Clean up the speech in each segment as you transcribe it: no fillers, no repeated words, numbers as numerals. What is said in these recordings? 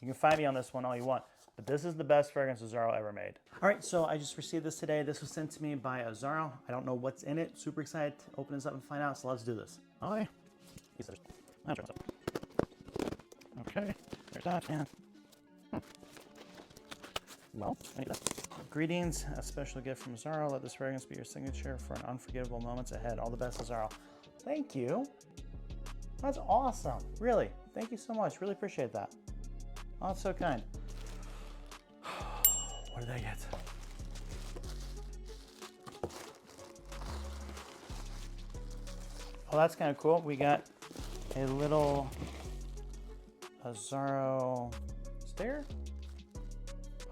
can fight me on this one all you want, but this is the best fragrance Azzaro ever made. All right, so I just received this today. This was sent to me by Azzaro. I don't know what's in it. Super excited to open this up and find out, so let's do this. Okay. Okay, there's that, man. Well, I need that. Greetings, a special gift from Azzaro. Let this fragrance be your signature for an unforgettable moments ahead. All the best, Azzaro. Thank you. That's awesome. Really, thank you so much. Really appreciate that. Oh, that's so kind. What did I get? Oh, that's kind of cool. We got a little Azzaro sticker?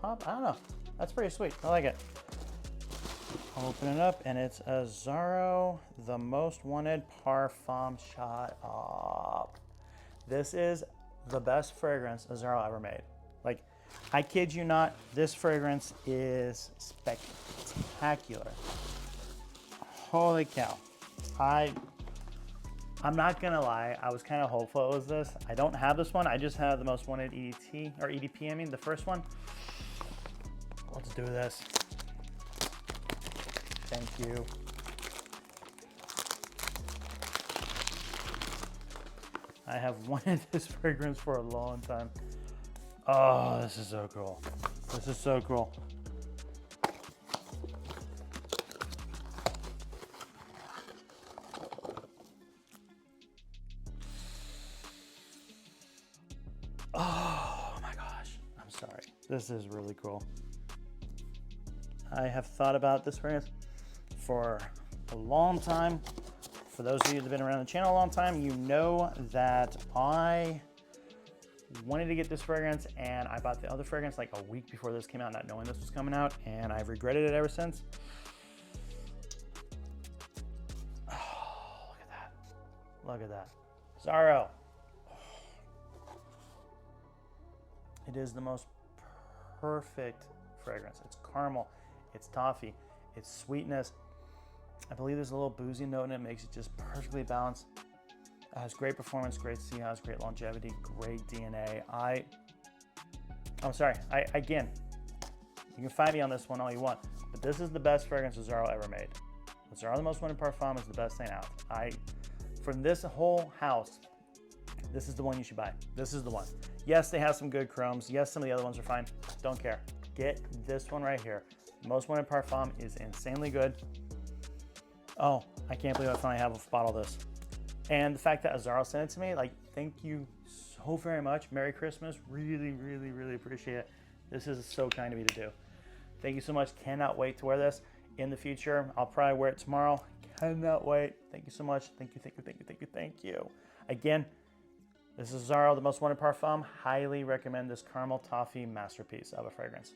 Pop? I don't know. That's pretty sweet. I like it. I'll open it up, and it's Azzaro, the most wanted parfum. Shut up. This is the best fragrance Azzaro ever made. Like, I kid you not, this fragrance is spectacular. Holy cow. I'm not gonna lie, I was kind of hopeful it was this. I don't have this one, I just have the most wanted EDT, or EDP, I mean, the first one. Let's do this. Thank you. I have wanted this fragrance for a long time. Oh, this is so cool. This is so cool. Oh my gosh, I'm sorry. This is really cool. I have thought about this fragrance for a long time. For those of you that have been around the channel a long time, you know that I wanted to get this fragrance, and I bought the other fragrance like a week before this came out, not knowing this was coming out, and I've regretted it ever since. Oh, look at that. Look at that. Azzaro. It is the most perfect fragrance. It's caramel, it's toffee, it's sweetness. I believe there's a little boozy note in it, makes it just perfectly balanced. It has great performance, great C house, great longevity, great DNA. Again, you can fight me on this one all you want, but this is the best fragrance Azzaro ever made. Azzaro, the most wanted parfum, is the best thing out. From this whole house, this is the one you should buy. This is the one. Yes, they have some good chromes. Yes, some of the other ones are fine. Don't care. Get this one right here. Most wanted parfum is insanely good. Oh, I can't believe I finally have a bottle of this. And the fact that Azzaro sent it to me, like, thank you so very much. Merry Christmas. Really, really, really appreciate it. This is so kind of me to do. Thank you so much. Cannot wait to wear this in the future. I'll probably wear it tomorrow. Cannot wait. Thank you so much. Thank you, thank you, thank you, thank you, thank you. Again, this is Azzaro, the most wanted parfum. Highly recommend this caramel toffee masterpiece of a fragrance.